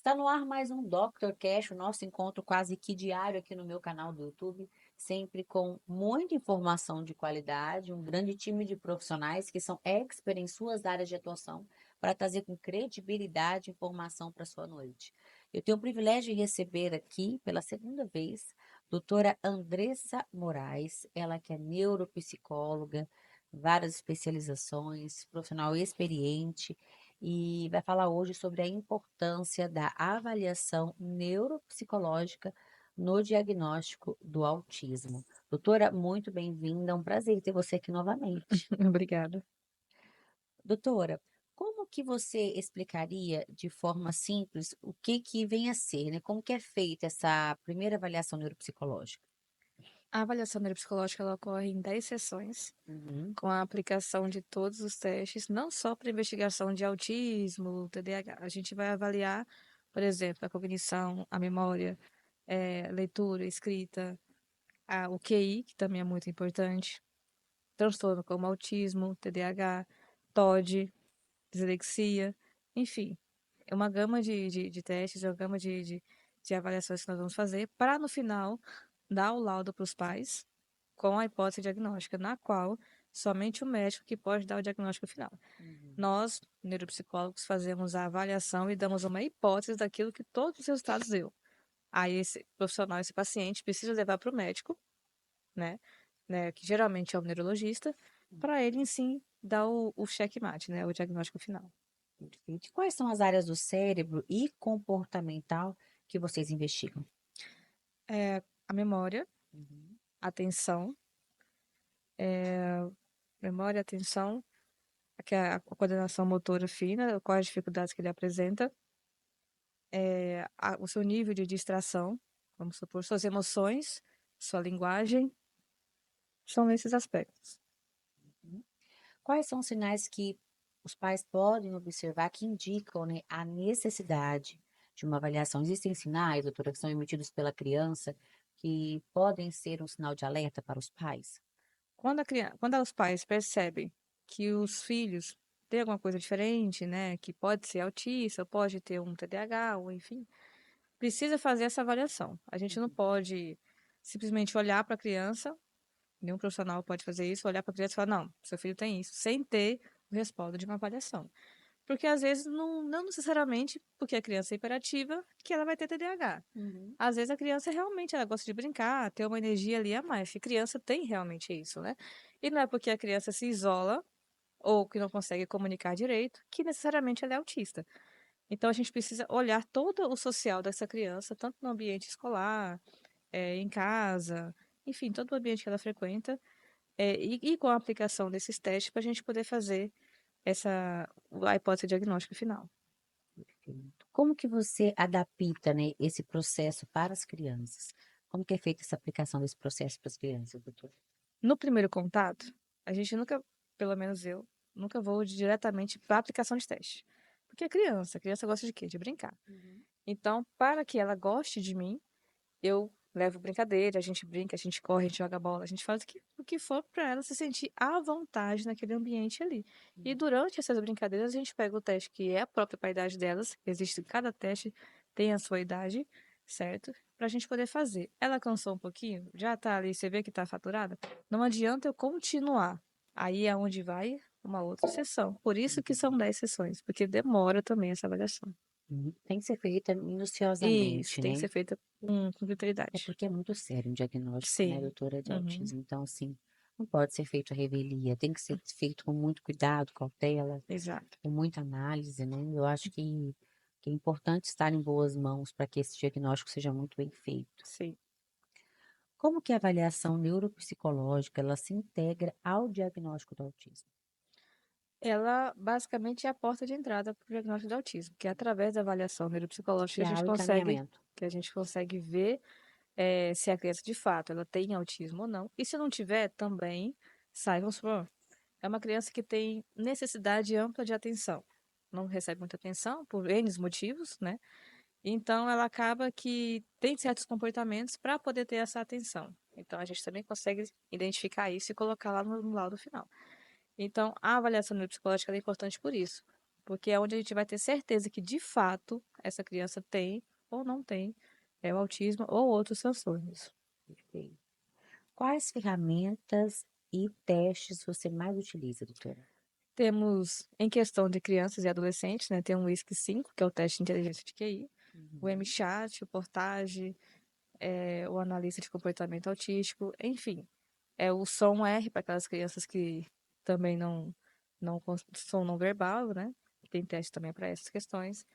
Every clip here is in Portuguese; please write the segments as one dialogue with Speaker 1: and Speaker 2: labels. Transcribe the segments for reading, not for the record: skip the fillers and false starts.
Speaker 1: Está no ar mais um Dr. Cash, o nosso encontro quase que diário aqui no meu canal do YouTube, sempre com muita informação de qualidade, um grande time de profissionais que são expert em suas áreas de atuação para trazer com credibilidade informação para sua noite. Eu tenho o privilégio de receber aqui, pela segunda vez, doutora Andressa Moraes, ela que é neuropsicóloga, várias especializações, profissional experiente, e vai falar hoje sobre a importância da avaliação neuropsicológica no diagnóstico do autismo. Doutora, muito bem-vinda, é um prazer ter você aqui novamente.
Speaker 2: Obrigada.
Speaker 1: Doutora, como que você explicaria de forma simples o que vem a ser, né? Como que é feita essa primeira avaliação neuropsicológica?
Speaker 2: A avaliação neuropsicológica ela ocorre em 10 sessões,
Speaker 1: Uhum,
Speaker 2: com a aplicação de todos os testes, não só para investigação de autismo, TDAH. A gente vai avaliar, por exemplo, a cognição, a memória, leitura, escrita, o QI, que também é muito importante, transtorno como autismo, TDAH, TOD, dislexia, enfim. É uma gama de testes, é uma gama de avaliações que nós vamos fazer para, no final, dar o laudo para os pais com a hipótese diagnóstica, na qual somente o médico que pode dar o diagnóstico final.
Speaker 1: uhum,
Speaker 2: Nós, neuropsicólogos, fazemos a avaliação e damos uma hipótese daquilo que todos os resultados deu. Aí esse profissional, esse paciente, precisa levar para o médico, né, que geralmente é o neurologista, para ele, em si, dar o checkmate, né, o diagnóstico final.
Speaker 1: perfeito. E quais são as áreas do cérebro e comportamental que vocês investigam?
Speaker 2: A memória,
Speaker 1: Uhum,
Speaker 2: atenção, memória, atenção, que é a coordenação motora fina, quais as dificuldades que ele apresenta, o seu nível de distração, vamos supor, suas emoções, sua linguagem, são esses aspectos.
Speaker 1: uhum. Quais são os sinais que os pais podem observar que indicam, né, a necessidade de uma avaliação? Existem sinais, doutora, que são emitidos pela criança que podem ser um sinal de alerta para os pais?
Speaker 2: Quando os pais percebem que os filhos têm alguma coisa diferente, né, que pode ser autista, ou pode ter um TDAH, ou enfim, precisa fazer essa avaliação. A gente não
Speaker 1: Uhum,
Speaker 2: pode simplesmente olhar para a criança. Nenhum profissional pode fazer isso, olhar para a criança e falar, não, seu filho tem isso, sem ter o respaldo de uma avaliação. Porque às vezes não necessariamente porque a criança é hiperativa que ela vai ter TDAH.
Speaker 1: uhum,
Speaker 2: Às vezes a criança realmente ela gosta de brincar, ter uma energia ali a mais. E criança tem realmente isso, né? E não é porque a criança se isola ou que não consegue comunicar direito que necessariamente ela é autista. Então a gente precisa olhar todo o social dessa criança, tanto no ambiente escolar, em casa, enfim, todo o ambiente que ela frequenta, e com a aplicação desses testes para a gente poder fazer a hipótese diagnóstica final.
Speaker 1: perfeito. Como que você adapta, né, esse processo para as crianças? Como que é feita essa aplicação desse processo para as crianças, doutora?
Speaker 2: No primeiro contato, a gente nunca, pelo menos eu, nunca vou diretamente para a aplicação de teste. Porque a criança gosta de quê? De brincar.
Speaker 1: Uhum,
Speaker 2: Então, para que ela goste de mim, eu levo brincadeira, a gente brinca, a gente corre, a gente joga bola, a gente faz o que for para ela se sentir à vontade naquele ambiente ali. E
Speaker 1: uhum,
Speaker 2: durante essas brincadeiras, a gente pega o teste que é próprio para a idade delas, existe cada teste, tem a sua idade, certo? Para a gente poder fazer. Ela cansou um pouquinho, já tá ali, você vê que tá faturada, não adianta eu continuar. Aí é onde vai uma outra sessão. Por isso que
Speaker 1: uhum.
Speaker 2: são 10 sessões, porque demora também essa avaliação.
Speaker 1: Tem que ser feita
Speaker 2: Isso,
Speaker 1: minuciosamente,
Speaker 2: tem que
Speaker 1: né?
Speaker 2: ser feita com
Speaker 1: É
Speaker 2: criteriosidade.
Speaker 1: porque é muito sério um diagnóstico, né,
Speaker 2: Sim.
Speaker 1: doutora, de
Speaker 2: Uhum.
Speaker 1: autismo. Então, assim, não pode ser feito à revelia, tem que ser feito com muito cuidado, cautela,
Speaker 2: Exato.
Speaker 1: com muita análise, né? Eu acho que é importante estar em boas mãos para que esse diagnóstico seja muito bem feito.
Speaker 2: Sim.
Speaker 1: Como que a avaliação neuropsicológica, ela se integra ao diagnóstico do autismo?
Speaker 2: Ela basicamente é a porta de entrada para o diagnóstico de autismo, que é através da avaliação neuropsicológica
Speaker 1: Que há o encaminhamento.
Speaker 2: que a gente consegue ver se a criança de fato ela tem autismo ou não. E se não tiver, também sai, vamos supor, é uma criança que tem necessidade ampla de atenção. Não recebe muita atenção por N motivos, né? Então ela acaba que tem certos comportamentos para poder ter essa atenção. Então a gente também consegue identificar isso e colocar lá no laudo final. Então, a avaliação neuropsicológica ela é importante por isso, porque é onde a gente vai ter certeza que, de fato, essa criança tem ou não tem o autismo ou outros transtornos.
Speaker 1: Perfeito. Quais ferramentas e testes você mais utiliza, doutora?
Speaker 2: Temos, em questão de crianças e adolescentes, né, tem o WISC-5, que é o teste de inteligência de QI, o
Speaker 1: Uhum.
Speaker 2: MChat, o Portage, o analista de comportamento autístico, enfim. É o som R para aquelas crianças que também não som não verbal, né? Tem teste também para essas questões.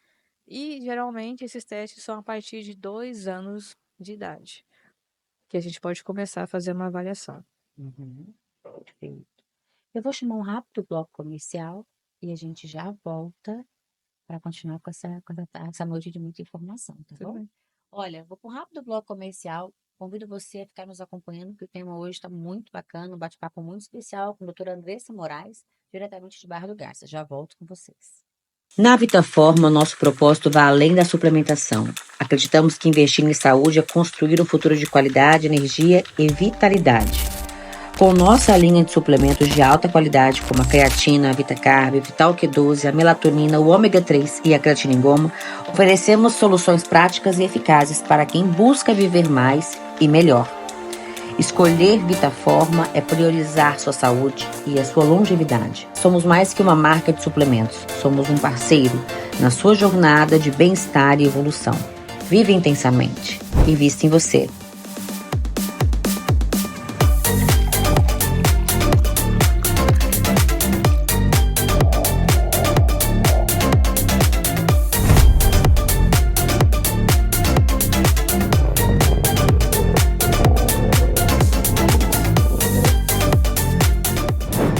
Speaker 2: E geralmente esses testes são a partir de 2 anos de idade, que a gente pode começar a fazer uma avaliação.
Speaker 1: Uhum. Perfeito. Eu vou chamar um rápido bloco comercial e a gente já volta para continuar com essa noite de muita informação, tá
Speaker 2: Tudo
Speaker 1: bom?
Speaker 2: bem.
Speaker 1: Olha, vou para um rápido bloco comercial. Convido você a ficar nos acompanhando, que o tema hoje está muito bacana, um bate-papo muito especial com a doutora Andressa Moraes, diretamente de Barra do Garça. Já volto com vocês. Na Vitaforma, nosso propósito vai além da suplementação. Acreditamos que investir em saúde é construir um futuro de qualidade, energia e vitalidade. Com nossa linha de suplementos de alta qualidade, como a creatina, a VitaCarb, Vital Q12, a melatonina, o ômega 3 e a creatina em goma, oferecemos soluções práticas e eficazes para quem busca viver mais e melhor. Escolher Vitaforma é priorizar sua saúde e a sua longevidade. Somos mais que uma marca de suplementos, somos um parceiro na sua jornada de bem-estar e evolução. Vive intensamente. Invista em você.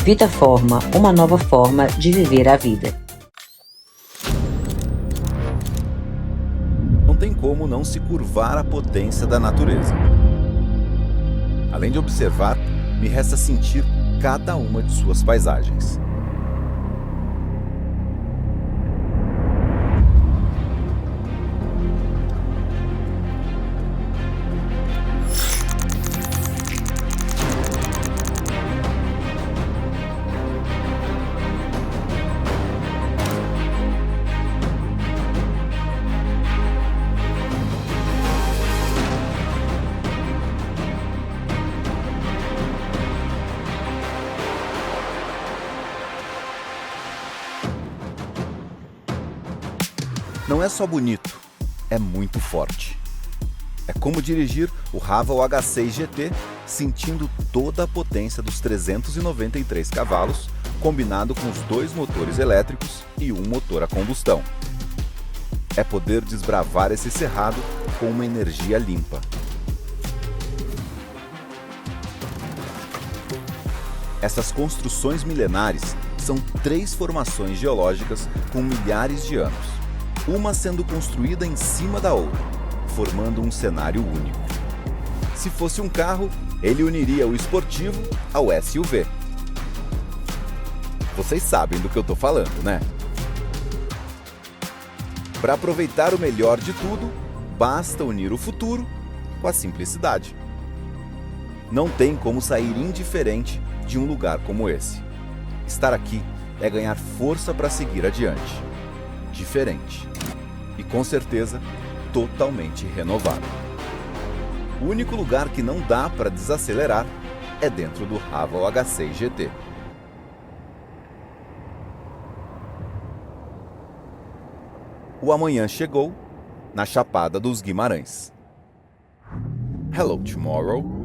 Speaker 1: Vitaforma, uma nova forma de viver a vida.
Speaker 3: Não tem como não se curvar à potência da natureza. Além de observar, me resta sentir cada uma de suas paisagens. Não é só bonito, é muito forte. É como dirigir o Haval H6 GT sentindo toda a potência dos 393 cavalos, combinado com os 2 motores elétricos e um motor a combustão. É poder desbravar esse cerrado com uma energia limpa. Essas construções milenares são 3 formações geológicas com milhares de anos, uma sendo construída em cima da outra, formando um cenário único. Se fosse um carro, ele uniria o esportivo ao SUV. Vocês sabem do que eu tô falando, né? Para aproveitar o melhor de tudo, basta unir o futuro com a simplicidade. Não tem como sair indiferente de um lugar como esse. Estar aqui é ganhar força para seguir adiante. Diferente. E com certeza, totalmente renovado. O único lugar que não dá para desacelerar é dentro do Haval H6 GT. O amanhã chegou na Chapada dos Guimarães. Hello, tomorrow.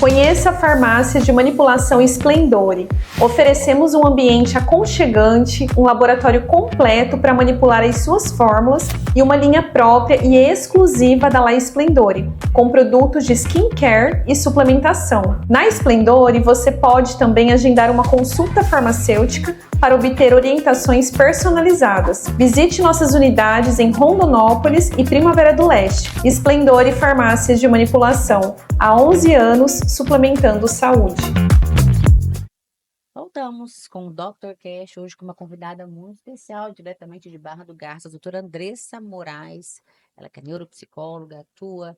Speaker 4: Conheça a farmácia de manipulação Splendore. Oferecemos um ambiente aconchegante, um laboratório completo para manipular as suas fórmulas e uma linha própria e exclusiva da La Splendore, com produtos de skincare e suplementação. Na Splendore, você pode também agendar uma consulta farmacêutica para obter orientações personalizadas. Visite nossas unidades em Rondonópolis e Primavera do Leste. Splendore Farmácias de Manipulação. Há 11 anos, suplementando saúde.
Speaker 1: Voltamos com o Dr. Cash, hoje com uma convidada muito especial, diretamente de Barra do Garça, a doutora Andressa Moraes. Ela que é neuropsicóloga, atua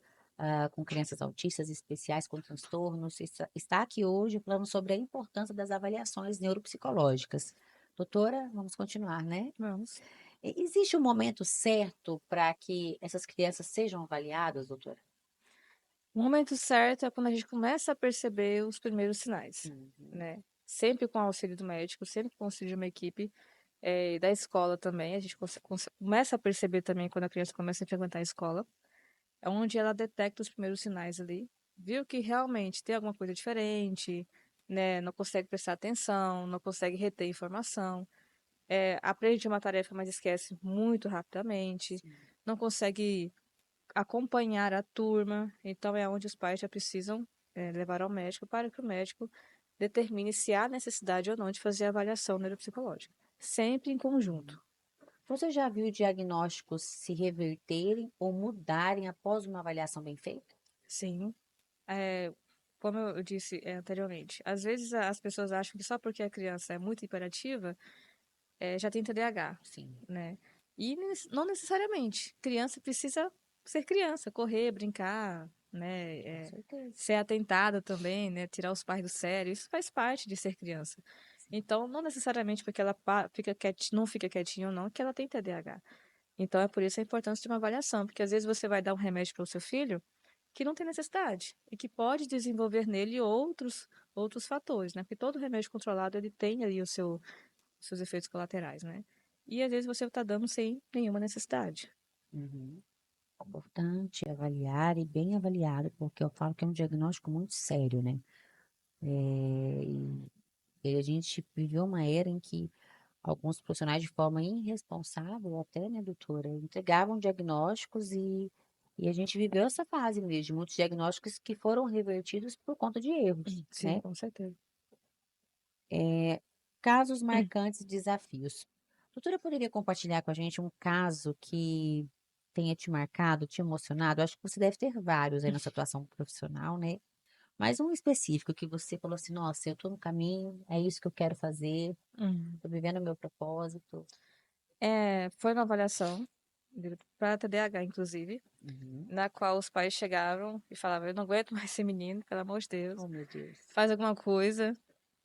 Speaker 1: com crianças autistas especiais com transtornos. Está aqui hoje falando sobre a importância das avaliações neuropsicológicas. Doutora, vamos continuar, né?
Speaker 2: Vamos.
Speaker 1: Existe um momento certo para que essas crianças sejam avaliadas, doutora?
Speaker 2: O momento certo é quando a gente começa a perceber os primeiros sinais,
Speaker 1: Uhum.
Speaker 2: né? Sempre com o auxílio do médico, sempre com o auxílio de uma equipe, da escola também. A gente começa a perceber também quando a criança começa a frequentar a escola, é onde ela detecta os primeiros sinais ali, viu que realmente tem alguma coisa diferente, né? Não consegue prestar atenção, não consegue reter informação, aprende uma tarefa, mas esquece muito rapidamente,
Speaker 1: Sim.
Speaker 2: não consegue acompanhar a turma, então é onde os pais já precisam levar ao médico para que o médico determine se há necessidade ou não de fazer a avaliação neuropsicológica, sempre em conjunto.
Speaker 1: Você já viu diagnósticos se reverterem ou mudarem após uma avaliação bem feita?
Speaker 2: Sim, como eu disse anteriormente, às vezes as pessoas acham que só porque a criança é muito hiperativa, já tem TDAH,
Speaker 1: Sim,
Speaker 2: né? E não necessariamente. Criança precisa ser criança, correr, brincar, né?
Speaker 1: com certeza.
Speaker 2: Ser atentada também, né? Tirar os pais do sério. Isso faz parte de ser criança. Então, não necessariamente porque ela não fica quietinha ou não, que ela tem TDAH. Então, é por isso a importância de uma avaliação, porque às vezes você vai dar um remédio para o seu filho que não tem necessidade e que pode desenvolver nele outros fatores, né? Porque todo remédio controlado ele tem ali os seus efeitos colaterais, né? E às vezes você está dando sem nenhuma necessidade.
Speaker 1: Uhum. Importante avaliar e bem avaliado, porque eu falo que é um diagnóstico muito sério, né? E a gente viveu uma era em que alguns profissionais, de forma irresponsável até, né, doutora, entregavam diagnósticos e a gente viveu essa fase mesmo, de muitos diagnósticos que foram revertidos por conta de erros,
Speaker 2: Sim,
Speaker 1: né?
Speaker 2: com certeza.
Speaker 1: Casos marcantes e desafios. A doutora poderia compartilhar com a gente um caso que tenha te marcado, te emocionado? Acho que você deve ter vários aí na sua atuação profissional, né? Mas um específico que você falou assim, nossa, eu tô no caminho, é isso que eu quero fazer,
Speaker 2: Uhum.
Speaker 1: tô vivendo o meu propósito.
Speaker 2: Foi uma avaliação para TDAH, inclusive,
Speaker 1: Uhum.
Speaker 2: na qual os pais chegavam e falavam: Eu não aguento mais ser menino, pelo amor de Deus,
Speaker 1: Oh, meu Deus.
Speaker 2: faz alguma coisa,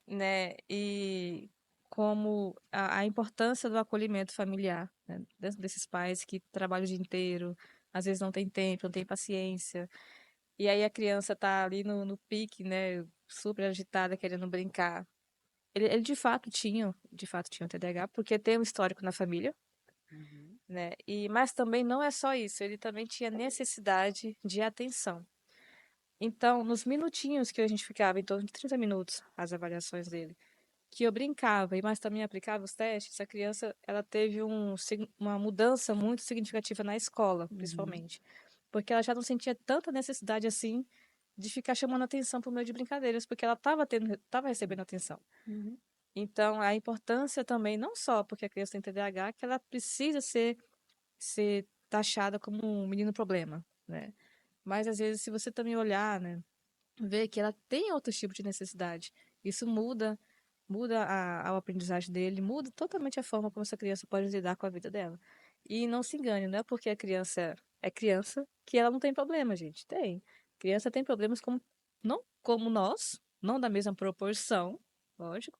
Speaker 2: né? E como a importância do acolhimento familiar, né? Dentro desses pais que trabalham o dia inteiro, às vezes não tem tempo, não tem paciência. E aí a criança tá ali no pique, né? Super agitada, querendo brincar. Ele de fato tinha o TDAH, porque tem um histórico na família,
Speaker 1: Uhum.
Speaker 2: né? Mas também não é só isso, ele também tinha necessidade de atenção. Então, nos minutinhos que a gente ficava, em torno de 30 minutos, as avaliações dele, que eu brincava, mas também aplicava os testes, a criança ela teve uma mudança muito significativa na escola,
Speaker 1: Uhum.
Speaker 2: principalmente. Porque ela já não sentia tanta necessidade assim de ficar chamando atenção por meio de brincadeiras, porque ela estava recebendo atenção.
Speaker 1: Uhum.
Speaker 2: Então, a importância também, não só porque a criança tem TDAH, que ela precisa ser taxada como um menino problema, né? Mas às vezes, se você também olhar, né, ver que ela tem outros tipos de necessidade, isso muda a aprendizagem dele, muda totalmente a forma como essa criança pode lidar com a vida dela. E não se engane, não é porque a criança é criança que ela não tem problema, gente. Tem. Criança tem problemas não como nós, não da mesma proporção, lógico,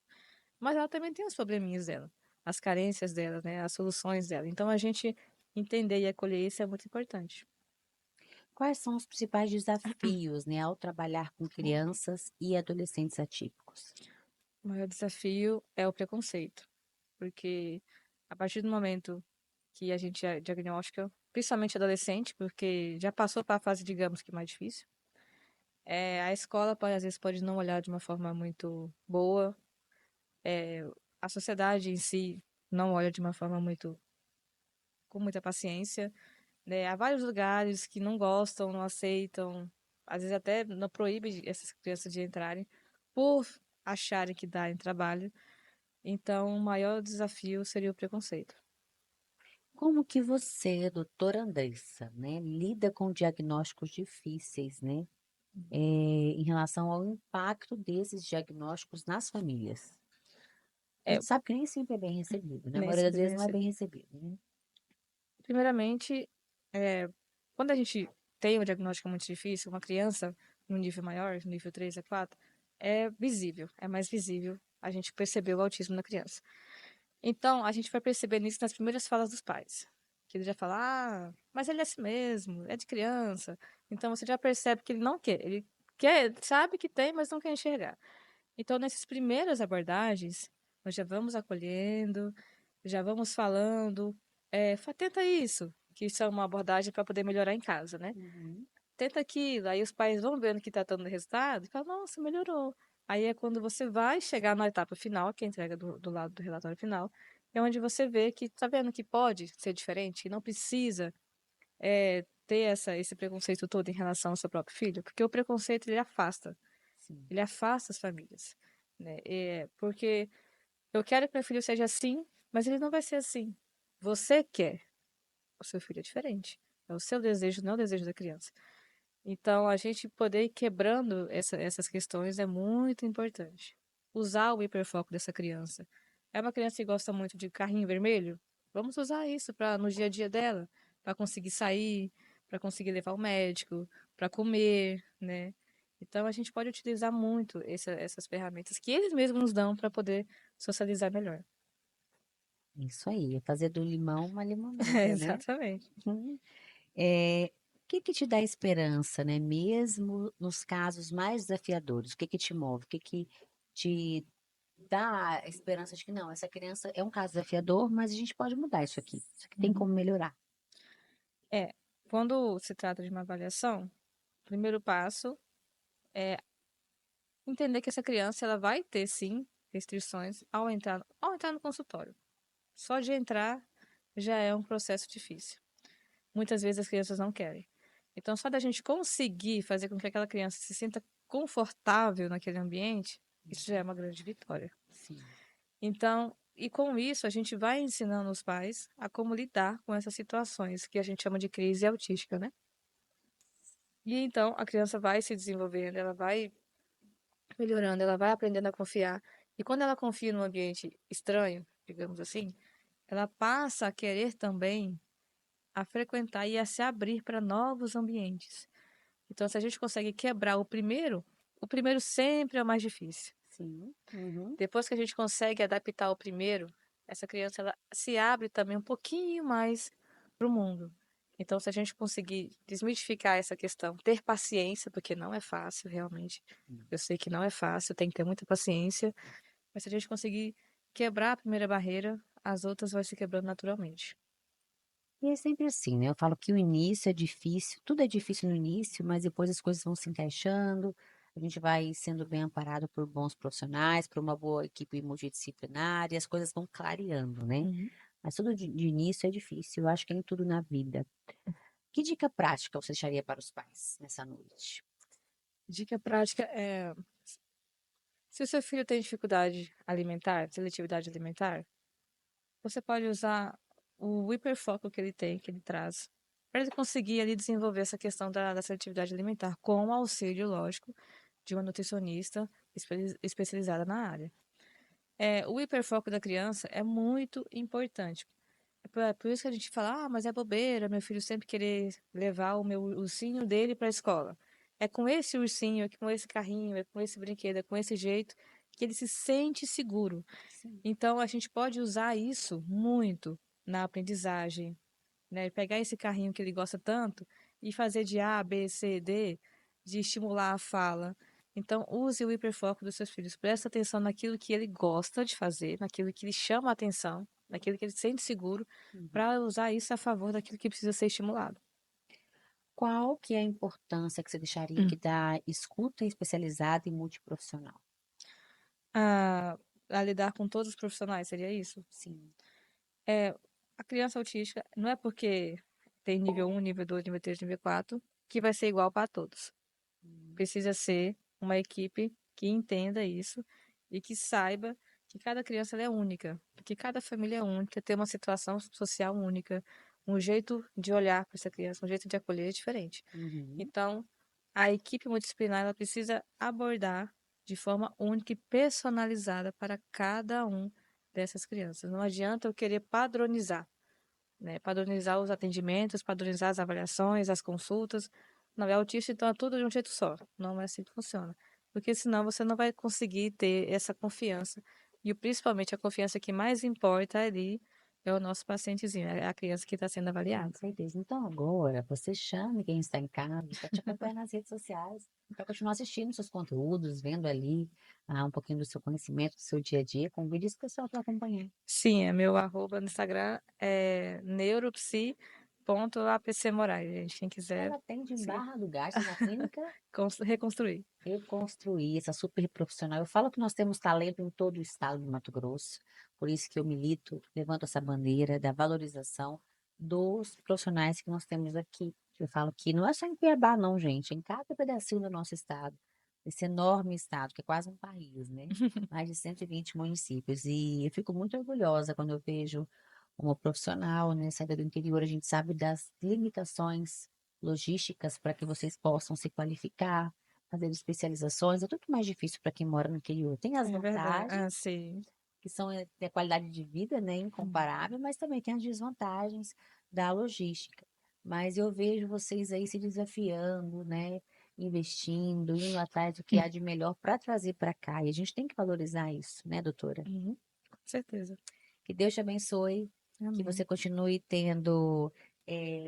Speaker 2: mas ela também tem os probleminhas dela, as carências dela, né, as soluções dela. Então a gente entender e acolher isso é muito importante.
Speaker 1: Quais são os principais desafios, né, ao trabalhar com crianças e adolescentes atípicos?
Speaker 2: O maior desafio é o preconceito, porque a partir do momento que a gente diagnostica, principalmente adolescente, porque já passou para a fase, digamos que mais difícil, a escola às vezes pode não olhar de uma forma muito boa, a sociedade em si não olha de uma forma com muita paciência, né? Há vários lugares que não gostam, não aceitam, às vezes até não proíbe essas crianças de entrarem por acharem que dá em trabalho. Então, o maior desafio seria o preconceito.
Speaker 1: Como que você, doutora Andressa, né, lida com diagnósticos difíceis, né, em relação ao impacto desses diagnósticos nas famílias? A
Speaker 2: É,
Speaker 1: gente sabe que nem sempre é bem recebido, né? A
Speaker 2: nem
Speaker 1: maioria das
Speaker 2: sempre
Speaker 1: vezes
Speaker 2: bem
Speaker 1: não é bem
Speaker 2: recebido.
Speaker 1: recebido, né?
Speaker 2: Primeiramente, quando a gente tem um diagnóstico muito difícil, uma criança no nível maior, no nível 3 a 4, é visível, é mais visível a gente perceber o autismo na criança. Então, a gente vai perceber isso nas primeiras falas dos pais. Que ele já fala, ah, mas ele é assim mesmo, é de criança. Então, você já percebe que ele não quer. Ele quer, sabe que tem, mas não quer enxergar. Então, nessas primeiras abordagens, nós já vamos acolhendo, já vamos falando, tenta isso, que isso é uma abordagem para poder melhorar em casa, né?
Speaker 1: Uhum.
Speaker 2: Tenta aquilo, aí os pais vão vendo que tá dando resultado e falam, nossa, melhorou. Aí é quando você vai chegar na etapa final, que é a entrega do lado do relatório final, é onde você vê que tá vendo que pode ser diferente, que não precisa ter esse preconceito todo em relação ao seu próprio filho, porque o preconceito
Speaker 1: Sim.
Speaker 2: ele afasta as famílias, né? Porque eu quero que meu filho seja assim, mas ele não vai ser assim. Você quer, o seu filho é diferente. É o seu desejo, não é o desejo da criança. Então, a gente poder ir quebrando essas questões é muito importante. Usar o hiperfoco dessa criança. É uma criança que gosta muito de carrinho vermelho? Vamos usar isso para no dia a dia dela, para conseguir sair, para conseguir levar ao médico, para comer, né? Então, a gente pode utilizar muito essas ferramentas que eles mesmos nos dão para poder socializar melhor.
Speaker 1: Isso aí, é fazer do limão uma limonada, né?
Speaker 2: Exatamente.
Speaker 1: Uhum. O que que te dá esperança, né? Mesmo nos casos mais desafiadores, o que que te move? O que que te dá a esperança de que não, essa criança é um caso desafiador, mas a gente pode mudar isso aqui. Isso aqui tem
Speaker 2: Uhum.
Speaker 1: como melhorar.
Speaker 2: É, quando se trata de uma avaliação, o primeiro passo é entender que essa criança ela vai ter sim restrições ao entrar no consultório. Só de entrar já é um processo difícil. Muitas vezes as crianças não querem. Então, só da gente conseguir fazer com que aquela criança se sinta confortável naquele ambiente, isso já é uma grande vitória.
Speaker 1: Sim.
Speaker 2: Então, e com isso, a gente vai ensinando os pais a como lidar com essas situações que a gente chama de crise autística, né? E então a criança vai se desenvolvendo, ela vai melhorando, ela vai aprendendo a confiar. E quando ela confia num ambiente estranho, digamos assim, ela passa a querer também a frequentar e a se abrir para novos ambientes. Então, se a gente consegue quebrar o primeiro sempre é o mais difícil.
Speaker 1: Sim. Uhum.
Speaker 2: Depois que a gente consegue adaptar o primeiro, essa criança ela se abre também um pouquinho mais para o mundo. Então, se a gente conseguir desmistificar essa questão, ter paciência, porque não é fácil, realmente. Eu sei que não é fácil, tem que ter muita paciência, mas se a gente conseguir quebrar a primeira barreira, as outras vai se quebrando naturalmente.
Speaker 1: E é sempre assim, né? Eu falo que o início é difícil, tudo é difícil no início, mas depois as coisas vão se encaixando, a gente vai sendo bem amparado por bons profissionais, por uma boa equipe multidisciplinar, e as coisas vão clareando, né?
Speaker 2: Uhum.
Speaker 1: Mas tudo de início é difícil, eu acho que é em tudo na vida. Que dica prática você deixaria para os pais nessa noite?
Speaker 2: Dica prática é: se o seu filho tem dificuldade alimentar, seletividade alimentar, você pode usar o hiperfoco que ele tem, que ele traz, para ele conseguir ali desenvolver essa questão da seletividade alimentar, com o auxílio, lógico, de uma nutricionista especializada na área. O hiperfoco da criança é muito importante. Por isso que a gente fala, ah, mas é bobeira, meu filho sempre querer levar o meu ursinho dele para a escola. É com esse ursinho, é com esse carrinho, é com esse brinquedo, é com esse jeito que ele se sente seguro.
Speaker 1: Sim.
Speaker 2: Então, a gente pode usar isso muito na aprendizagem, né? Pegar esse carrinho que ele gosta tanto e fazer de A, B, C, D, de estimular a fala. Então, use o hiperfoco dos seus filhos. Presta atenção naquilo que ele gosta de fazer, naquilo que lhe chama a atenção, naquilo que ele se sente seguro,
Speaker 1: Uhum.
Speaker 2: para usar isso a favor daquilo que precisa ser estimulado.
Speaker 1: Qual que é a importância que você deixaria
Speaker 2: Hum.
Speaker 1: aqui da escuta especializada e multiprofissional?
Speaker 2: A lidar com todos os profissionais, seria isso?
Speaker 1: Sim.
Speaker 2: É, a criança autista não é porque tem nível 1, nível 2, nível 3, nível 4, que vai ser igual para todos. Precisa ser uma equipe que entenda isso e que saiba que cada criança ela é única, que cada família é única, tem uma situação social única, um jeito de olhar para essa criança, um jeito de acolher é diferente.
Speaker 1: Uhum.
Speaker 2: Então, a equipe multidisciplinar ela precisa abordar de forma única e personalizada para cada um dessas crianças. Não adianta eu querer padronizar, né? Padronizar os atendimentos, padronizar as avaliações, as consultas. Não é autista, então é tudo de um jeito só. Não é assim que funciona. Porque senão você não vai conseguir ter essa confiança E principalmente a confiança que mais importa ali é o nosso pacientezinho, é a criança que está sendo
Speaker 1: Com
Speaker 2: avaliada.
Speaker 1: certeza. Então agora você chame quem está em casa para te acompanhar nas redes sociais, para continuar assistindo seus conteúdos, vendo ali um pouquinho do seu conhecimento, do seu dia a dia. Convide esse pessoal para acompanhar.
Speaker 2: Sim, é meu arroba no Instagram é neuropsi.apcmoraes, gente. Quem quiser
Speaker 1: Ela atende em
Speaker 2: seguir.
Speaker 1: Barra do Garças, na clínica
Speaker 2: Reconstruir.
Speaker 1: Reconstruir, essa super profissional. Eu falo que nós temos talento em todo o estado do Mato Grosso, por isso que eu milito, levanto essa bandeira da valorização dos profissionais que nós temos aqui. Eu falo que não é só em Cuiabá, não, gente, em cada pedacinho do nosso estado, esse enorme estado, que é quase um país, né? Mais de 120 municípios. E eu fico muito orgulhosa quando eu vejo uma profissional, né, saída do interior, a gente sabe das limitações logísticas para que vocês possam se qualificar, fazer especializações, é tudo mais difícil para quem mora no interior. Tem as
Speaker 2: É verdade. Ah,
Speaker 1: vantagens,
Speaker 2: sim.
Speaker 1: que são a qualidade de vida, né, incomparável, mas também tem as desvantagens da logística. Mas eu vejo vocês aí se desafiando, né, investindo, indo atrás do que há de melhor para trazer para cá. E a gente tem que valorizar isso, né, doutora?
Speaker 2: Uhum, com certeza.
Speaker 1: Que Deus te abençoe, que você
Speaker 2: Amém.
Speaker 1: continue tendo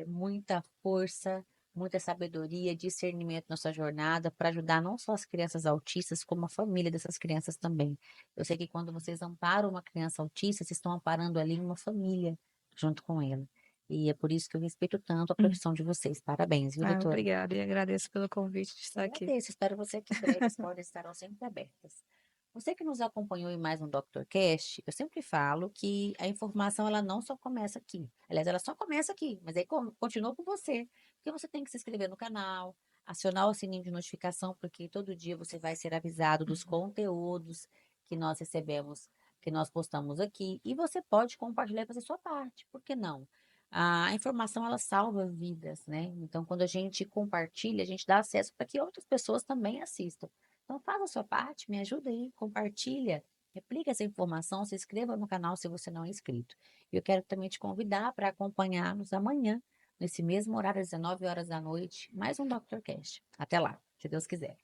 Speaker 1: muita força, muita sabedoria, discernimento na sua jornada para ajudar não só as crianças autistas, como a família dessas crianças também. Eu sei que quando vocês amparam uma criança autista, vocês estão amparando ali uma família junto com ela. E é por isso que eu respeito tanto a
Speaker 2: Hum.
Speaker 1: profissão de vocês. Parabéns, viu,
Speaker 2: Ah,
Speaker 1: doutora?
Speaker 2: obrigada e agradeço pelo convite de estar aqui.
Speaker 1: Agradeço, espero você aqui em breve, as portas estarão sempre abertas. Você que nos acompanhou em mais um DrCast, eu sempre falo que a informação ela não só começa aqui. Aliás, ela só começa aqui, mas aí continua com você. Porque você tem que se inscrever no canal, acionar o sininho de notificação, porque todo dia você vai ser avisado dos conteúdos que nós recebemos, que nós postamos aqui. E você pode compartilhar e fazer sua parte, por que não? A informação ela salva vidas, né? Então, quando a gente compartilha, a gente dá acesso para que outras pessoas também assistam. Então, faça a sua parte, me ajuda aí, compartilha, replica essa informação, se inscreva no canal se você não é inscrito. E eu quero também te convidar para acompanhar-nos amanhã, nesse mesmo horário, às 19 horas da noite, mais um DrCast. Até lá, se Deus quiser.